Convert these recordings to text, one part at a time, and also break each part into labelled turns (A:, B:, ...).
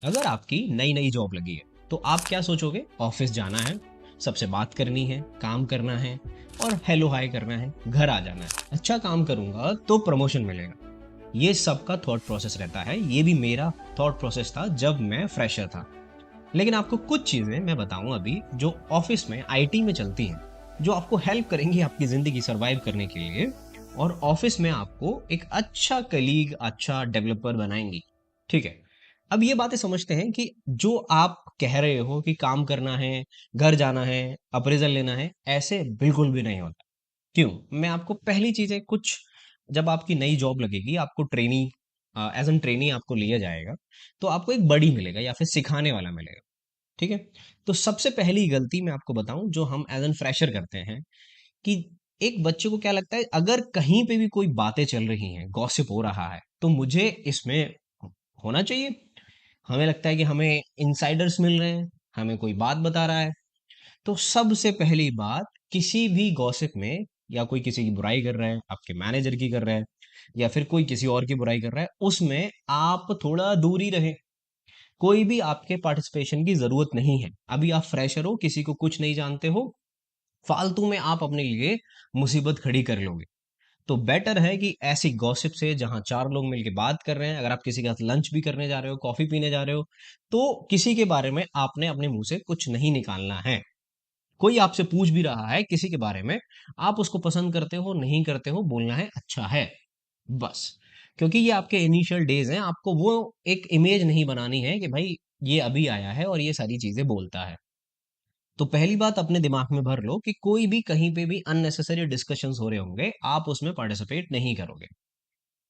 A: अगर आपकी नई नई जॉब लगी है तो आप क्या सोचोगे? ऑफिस जाना है, सबसे बात करनी है, काम करना है और हेलो हाय करना है, घर आ जाना है। अच्छा काम करूंगा तो प्रमोशन मिलेगा। ये सबका थॉट प्रोसेस रहता है। ये भी मेरा थॉट प्रोसेस था जब मैं फ्रेशर था। लेकिन आपको कुछ चीजें मैं बताऊं अभी जो ऑफिस में आईटी में चलती हैं, जो आपको हेल्प करेंगी आपकी जिंदगी सरवाइव करने के लिए और ऑफिस में आपको एक अच्छा कलीग, अच्छा डेवलपर बनाएंगी। ठीक है। अब ये बातें समझते हैं कि जो आप कह रहे हो कि काम करना है, घर जाना है, अप्रेजल लेना है, ऐसे बिल्कुल भी नहीं होता। क्यों? मैं आपको पहली चीजें कुछ, जब आपकी नई जॉब लगेगी, आपको ट्रेनी, एज एन ट्रेनी आपको लिया जाएगा, तो आपको एक बड़ी मिलेगा या फिर सिखाने वाला मिलेगा। ठीक है। तो सबसे पहली गलती मैं आपको बताऊं जो हम एज एन फ्रेशर करते हैं कि एक बच्चे को क्या लगता है, अगर कहीं पे भी कोई बातें चल रही हैं, गॉसिप हो रहा है, तो मुझे इसमें होना चाहिए। हमें लगता है कि हमें इनसाइडर्स मिल रहे हैं, हमें कोई बात बता रहा है। तो सबसे पहली बात, किसी भी गॉसिप में या कोई किसी की बुराई कर रहा है, आपके मैनेजर की कर रहा है या फिर कोई किसी और की बुराई कर रहा है, उसमें आप थोड़ा दूरी रहे। कोई भी आपके पार्टिसिपेशन की जरूरत नहीं है। अभी आप फ्रेशर हो, किसी को कुछ नहीं जानते हो, फालतू में आप अपने लिए मुसीबत खड़ी कर लोगे। तो बेटर है कि ऐसी गॉसिप से, जहां चार लोग मिलकर बात कर रहे हैं, अगर आप किसी के साथ लंच भी करने जा रहे हो, कॉफी पीने जा रहे हो, तो किसी के बारे में आपने अपने मुंह से कुछ नहीं निकालना है। कोई आपसे पूछ भी रहा है किसी के बारे में, आप उसको पसंद करते हो नहीं करते हो, बोलना है अच्छा है, बस। क्योंकि ये आपके इनिशियल डेज हैं, आपको वो एक इमेज नहीं बनानी है कि भाई ये अभी आया है और ये सारी चीजें बोलता है। तो पहली बात अपने दिमाग में भर लो कि कोई भी कहीं पे भी अननेसेसरी डिस्कशंस हो रहे होंगे, आप उसमें पार्टिसिपेट नहीं करोगे।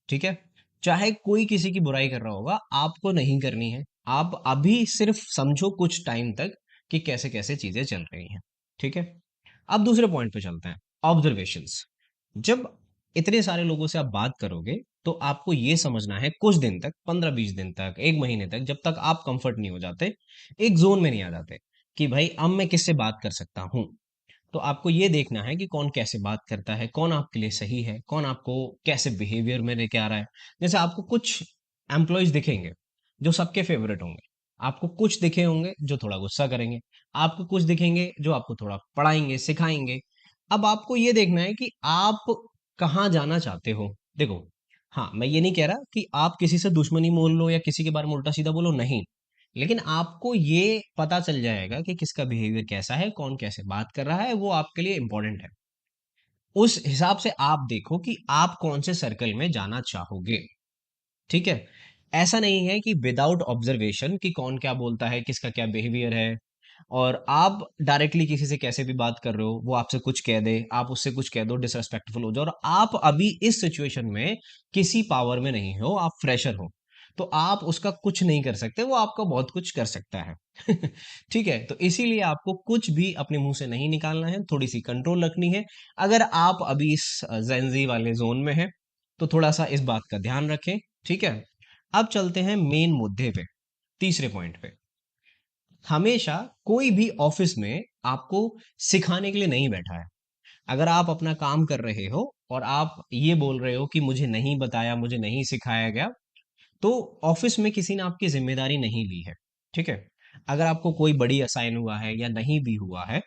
A: ठीक है। चाहे कोई किसी की बुराई कर रहा होगा, आपको नहीं करनी है। आप अभी सिर्फ समझो कुछ टाइम तक कि कैसे कैसे चीजें चल रही हैं। ठीक है। अब दूसरे पॉइंट पे चलते हैं, ऑब्जर्वेशंस। जब इतने सारे लोगों से आप बात करोगे, तो आपको ये समझना है कुछ दिन तक, 15-20 दिन तक, एक महीने तक, जब तक आप कंफर्ट नहीं हो जाते, एक जोन में नहीं आ जाते कि भाई अब मैं किससे बात कर सकता हूँ। तो आपको ये देखना है कि कौन कैसे बात करता है, कौन आपके लिए सही है, कौन आपको कैसे बिहेवियर में लेके आ रहा है। जैसे आपको कुछ एम्प्लॉयज दिखेंगे जो सबके फेवरेट होंगे, आपको कुछ दिखे होंगे जो थोड़ा गुस्सा करेंगे, आपको कुछ दिखेंगे जो आपको थोड़ा पढ़ाएंगे, सिखाएंगे। अब आपको ये देखना है कि आप कहाँ जाना चाहते हो। देखो, हाँ, मैं ये नहीं कह रहा कि आप किसी से दुश्मनी मोल लो या किसी के बारे में उल्टा सीधा बोलो, नहीं। लेकिन आपको ये पता चल जाएगा कि किसका बिहेवियर कैसा है, कौन कैसे बात कर रहा है, वो आपके लिए इंपॉर्टेंट है। उस हिसाब से आप देखो कि आप कौन से सर्कल में जाना चाहोगे। ठीक है। ऐसा नहीं है कि विदाउट ऑब्जर्वेशन कि कौन क्या बोलता है, किसका क्या बिहेवियर है, और आप डायरेक्टली किसी से कैसे भी बात कर रहे हो, वो आपसे कुछ कह दे, आप उससे कुछ कह दो, डिसरेस्पेक्टफुल हो जाओ, और आप अभी इस सिचुएशन में किसी पावर में नहीं हो, आप फ्रेशर हो, तो आप उसका कुछ नहीं कर सकते, वो आपका बहुत कुछ कर सकता है। ठीक है। तो इसीलिए आपको कुछ भी अपने मुंह से नहीं निकालना है, थोड़ी सी कंट्रोल रखनी है। अगर आप अभी इस जेंजी वाले जोन में हैं, तो थोड़ा सा इस बात का ध्यान रखें। ठीक है। अब चलते हैं मेन मुद्दे पे, तीसरे पॉइंट पे। हमेशा कोई भी ऑफिस में आपको सिखाने के लिए नहीं बैठा है। अगर आप अपना काम कर रहे हो और आप ये बोल रहे हो कि मुझे नहीं बताया, मुझे नहीं सिखाया गया, तो ऑफिस में किसी ने आपकी जिम्मेदारी नहीं ली है। ठीक है। अगर आपको कोई बड़ी असाइन हुआ है या नहीं भी हुआ है,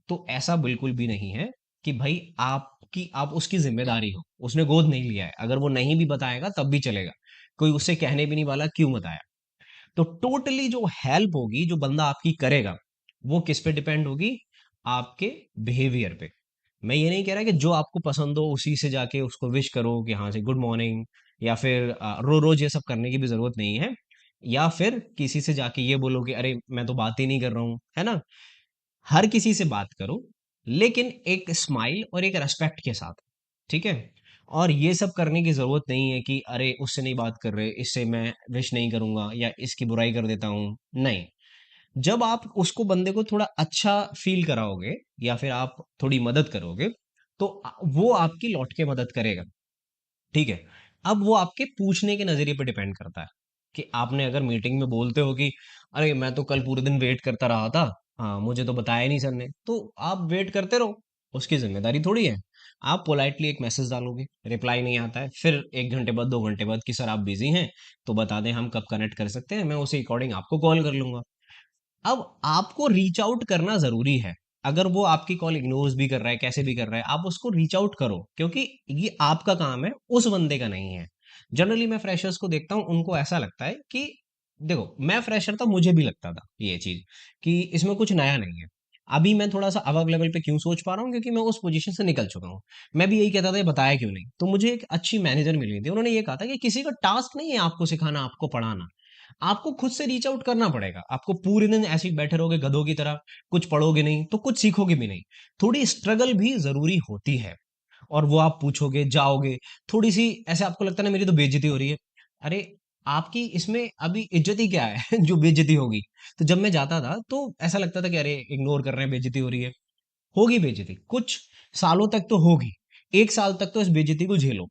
A: तो ऐसा बिल्कुल भी नहीं है कि भाई आप उसकी जिम्मेदारी हो, उसने गोद नहीं लिया है। अगर वो नहीं भी बताएगा तब भी चलेगा, कोई उससे कहने भी नहीं वाला क्यों बताया। तो टोटली जो हेल्प होगी, जो बंदा आपकी करेगा, वो किस पे डिपेंड होगी? आपके बिहेवियर पे। मैं ये नहीं कह रहा कि जो आपको पसंद हो उसी से जाके उसको विश करो कि हाँ जी गुड मॉर्निंग, या फिर रोज ये सब करने की भी जरूरत नहीं है, या फिर किसी से जाके ये बोलो कि अरे मैं तो बात ही नहीं कर रहा हूँ, है ना। हर किसी से बात करो, लेकिन एक स्माइल और एक रेस्पेक्ट के साथ। ठीक है। और ये सब करने की जरूरत नहीं है कि अरे उससे नहीं बात कर रहे, इससे मैं विश नहीं करूंगा या इसकी बुराई कर देता हूँ, नहीं। जब आप उसको, बंदे को थोड़ा अच्छा फील कराओगे या फिर आप थोड़ी मदद करोगे, तो वो आपकी लौट के मदद करेगा। ठीक है। अब वो आपके पूछने के नजरिए पे डिपेंड करता है कि आपने अगर मीटिंग में बोलते हो कि अरे मैं तो कल पूरे दिन वेट करता रहा था, हाँ मुझे तो बताया नहीं सर ने, तो आप वेट करते रहो, उसकी जिम्मेदारी थोड़ी है। आप पोलाइटली एक मैसेज डालोगे, रिप्लाई नहीं आता है, फिर 1 घंटे बाद 2 घंटे बाद कि सर आप बिजी हैं, तो बता दें हम कब कनेक्ट कर सकते हैं, मैं उसी अकॉर्डिंग आपको कॉल कर लूंगा। अब आपको रीच आउट करना जरूरी है। अगर वो आपकी कॉल इग्नोर भी कर रहा है, कैसे भी कर रहा है, आप उसको रीच आउट करो, क्योंकि ये आपका काम है, उस बंदे का नहीं है। जनरली मैं फ्रेशर्स को देखता हूँ, उनको ऐसा लगता है कि देखो मैं फ्रेशर था, मुझे भी लगता था ये चीज कि इसमें कुछ नया नहीं है। अभी मैं थोड़ा सा अब लेवल पे क्यों सोच पा रहा हूँ, क्योंकि मैं उस पोजीशन से निकल चुका हूँ। मैं भी यही कहता था, ये बताया क्यों नहीं। तो मुझे एक अच्छी मैनेजर मिली थी, उन्होंने ये कहा था कि किसी का टास्क नहीं है आपको सिखाना, आपको पढ़ाना, आपको खुद से रीच आउट करना पड़ेगा। आपको पूरे दिन ऐसे ही बैठे रहोगे गधों की तरह, कुछ पढ़ोगे नहीं तो कुछ सीखोगे भी नहीं। थोड़ी स्ट्रगल भी जरूरी होती है, और वो आप पूछोगे, जाओगे, थोड़ी सी ऐसे आपको लगता है ना मेरी तो बेइज्जती हो रही है। अरे आपकी इसमें अभी इज्जत ही क्या है जो बेइज्जती होगी। तो जब मैं जाता था तो ऐसा लगता था कि अरे इग्नोर कर रहे हैं, बेइज्जती हो रही है। होगी बेइज्जती कुछ सालों तक तो होगी। 1 साल तक तो इस बेइज्जती को झेलो।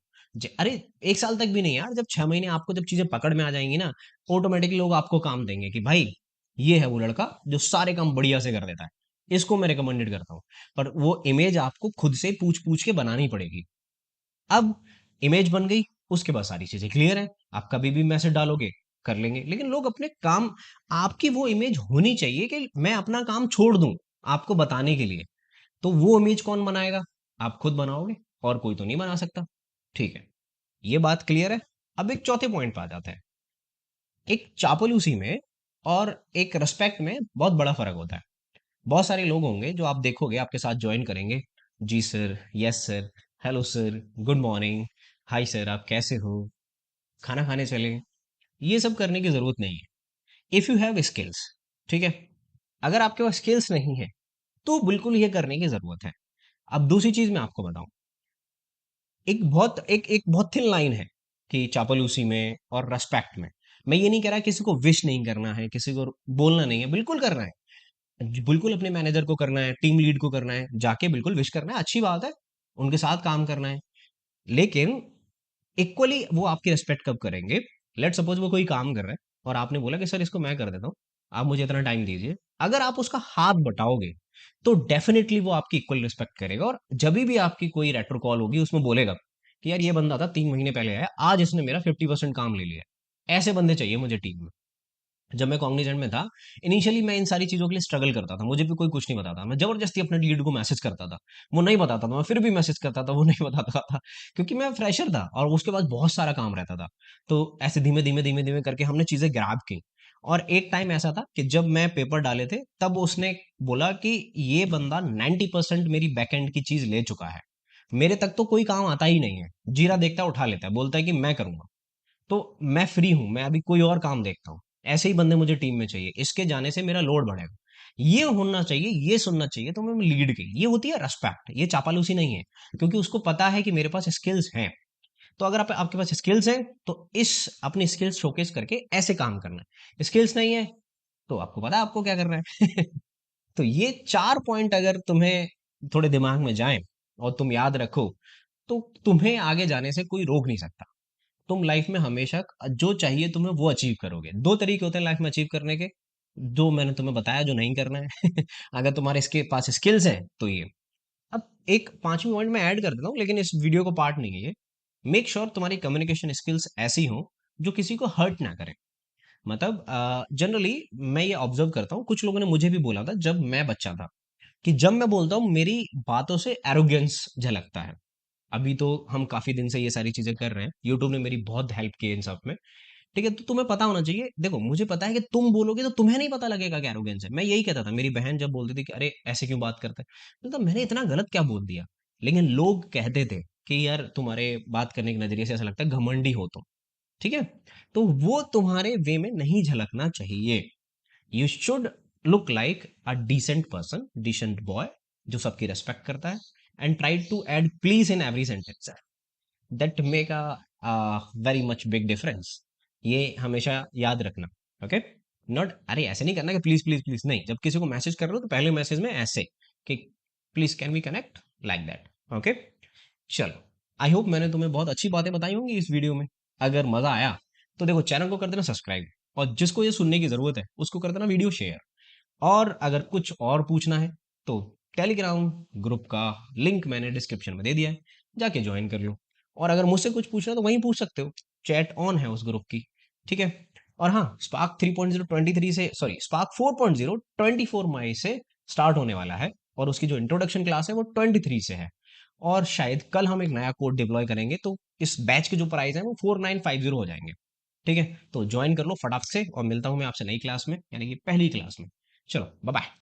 A: अरे 1 साल तक भी नहीं यार, जब 6 महीने आपको जब चीजें पकड़ में आ जाएंगी ना, ऑटोमेटिकली लोग आपको काम देंगे कि भाई ये है वो लड़का जो सारे काम बढ़िया से कर देता है, इसको मैं रिकमेंडेड करता हूँ। पर वो इमेज आपको खुद से पूछ पूछ के बनानी पड़ेगी। अब इमेज बन गई, उसके बाद सारी चीजें क्लियर है, आप कभी भी मैसेज डालोगे कर लेंगे। लेकिन लोग अपने काम, आपकी वो इमेज होनी चाहिए कि मैं अपना काम छोड़ दूं आपको बताने के लिए। तो वो इमेज कौन बनाएगा? आप खुद बनाओगे, और कोई तो नहीं बना सकता। ठीक है, ये बात क्लियर है। अब एक चौथे पॉइंट पे आ जाते हैं। एक चापलूसी में और एक रिस्पेक्ट में बहुत बड़ा फर्क होता है। बहुत सारे लोग होंगे जो आप देखोगे आपके साथ ज्वाइन करेंगे, जी sir, yes sir, hello sir, good morning, hi sir आप कैसे हो, खाना खाने चलें। ये सब करने की जरूरत नहीं है इफ यू हैव स्किल्स। ठीक है, अगर आपके पास स्किल्स नहीं है तो बिल्कुल ये करने की जरूरत है। अब दूसरी चीज मैं आपको बताऊं, एक बहुत थिन लाइन है कि चापलूसी में और रेस्पेक्ट में। मैं ये नहीं कह रहा किसी को विश नहीं करना है, किसी को बोलना नहीं है, बिल्कुल करना है। बिल्कुल अपने मैनेजर को करना है, टीम लीड को करना है, जाके बिल्कुल विश करना है, अच्छी बात है, उनके साथ काम करना है। लेकिन इक्वली वो आपकी रिस्पेक्ट कब करेंगे? लेट सपोज वो कोई काम कर रहा है और आपने बोला कि सर इसको मैं कर देता हूँ, आप मुझे इतना टाइम दीजिए। अगर आप उसका हाथ बटाओगे तो डेफिनेटली वो आपकी इक्वल रिस्पेक्ट करेगा, और जब भी आपकी कोई रेट्रो कॉल होगी उसमें बोलेगा कि यार ये बंदा था 3 महीने पहले आया, आज इसने मेरा 50% काम ले लिया। ऐसे बंदे चाहिए मुझे टीम में। जब मैं कॉग्निजेंट में था, इनिशियली मैं इन सारी चीजों के लिए स्ट्रगल करता था, मुझे भी कोई कुछ नहीं बताता, मैं जबरदस्ती अपने लीड को मैसेज करता था। वो नहीं बताता था, मैं फिर भी मैसेज करता था, वो नहीं बताता था, क्योंकि मैं फ्रेशर था और उसके बाद बहुत सारा काम रहता था। तो ऐसे धीमे धीमे धीमे धीमे करके हमने चीजें ग्रैब की। और एक टाइम ऐसा था कि जब मैं पेपर डाले थे तब उसने बोला कि ये बंदा 90% मेरी बैकएंड की चीज ले चुका है, मेरे तक तो कोई काम आता ही नहीं है, जीरा देखता है उठा लेता है, बोलता है कि मैं करूंगा। तो मैं फ्री हूं, मैं अभी कोई और काम देखता हूँ। ऐसे ही बंदे मुझे टीम में चाहिए, इसके जाने से मेरा लोड बढ़ेगा। ये होना चाहिए, ये सुनना चाहिए, तो मैं लीड की, ये होती है रेस्पेक्ट, ये चापालूसी नहीं है। क्योंकि उसको पता है कि मेरे पास स्किल्स हैं। तो अगर आपके पास स्किल्स हैं तो इस अपनी स्किल्स शोकेस करके ऐसे काम करना है। स्किल्स नहीं है तो आपको पता है आपको क्या करना है। तो ये 4 पॉइंट अगर तुम्हें थोड़े दिमाग में जाएं और तुम याद रखो, तो तुम्हें आगे जाने से कोई रोक नहीं सकता। तुम लाइफ में हमेशा जो चाहिए तुम्हें वो अचीव करोगे। दो तरीके होते हैं लाइफ में अचीव करने के, जो मैंने तुम्हें बताया, जो नहीं करना है। अगर तुम्हारे इसके पास स्किल्स हैं तो ये। अब एक पांचवी पॉइंट में ऐड कर देता हूँ, लेकिन इस वीडियो को पार्ट नहीं है ये। मेक श्योर तुम्हारी कम्युनिकेशन स्किल्स ऐसी हो जो किसी को हर्ट ना करे। मतलब जनरली मैं ये ऑब्जर्व करता हूँ, कुछ लोगों ने मुझे भी बोला था जब मैं बच्चा था, कि जब मैं बोलता हूँ मेरी बातों से एरोगेंस झलकता है। अभी तो हम काफी दिन से ये सारी चीजें कर रहे हैं, यूट्यूब ने मेरी बहुत हेल्प की है इन सब में। ठीक है, तो तुम्हें पता होना चाहिए। देखो मुझे पता है कि तुम बोलोगे तो तुम्हें नहीं पता लगेगा कि एरोगेंस है। मैं यही कहता था, मेरी बहन जब बोलती थी कि अरे ऐसे क्यों बात करते हैं, तो मैंने इतना गलत क्या बोल दिया। लेकिन लोग कहते थे कि यार तुम्हारे बात करने के नजरिए से ऐसा लगता है घमंडी हो तुम। ठीक है, तो वो तुम्हारे वे में नहीं झलकना चाहिए। You should look like a decent person, decent boy, जो सबकी रेस्पेक्ट करता है, and try to add please in every sentence. That make a very much big difference. ये हमेशा याद रखना। ओके, नॉट अरे ऐसे नहीं करना कि प्लीज प्लीज प्लीज, नहीं। जब किसी को मैसेज कर रहे हो तो पहले मैसेज में ऐसे कि please can we connect, like that. Okay, चलो, आई होप मैंने तुम्हें बहुत अच्छी बातें बताई होंगी इस वीडियो में। अगर मजा आया तो देखो चैनल को कर देना सब्सक्राइब, और जिसको ये सुनने की जरूरत है उसको कर देना वीडियो शेयर। और अगर कुछ और पूछना है तो टेलीग्राम ग्रुप का लिंक मैंने डिस्क्रिप्शन में दे दिया है, जाके ज्वाइन कर लो। और अगर मुझसे कुछ पूछना तो वहीं पूछ सकते हो, चैट ऑन है उस ग्रुप की, ठीक है। और हाँ, स्पार्क 3.0 23 से, सॉरी, स्पार्क 4.0 24 मई से स्टार्ट होने वाला है, और उसकी जो इंट्रोडक्शन क्लास है वो 23 से है। और शायद कल हम एक नया कोड डिप्लॉय करेंगे, तो इस बैच के जो प्राइस है वो 4950 हो जाएंगे, ठीक है। तो ज्वाइन कर लो फटाक से, और मिलता हूँ मैं आपसे नई क्लास में, यानी कि पहली क्लास में। चलो, बाय बाय।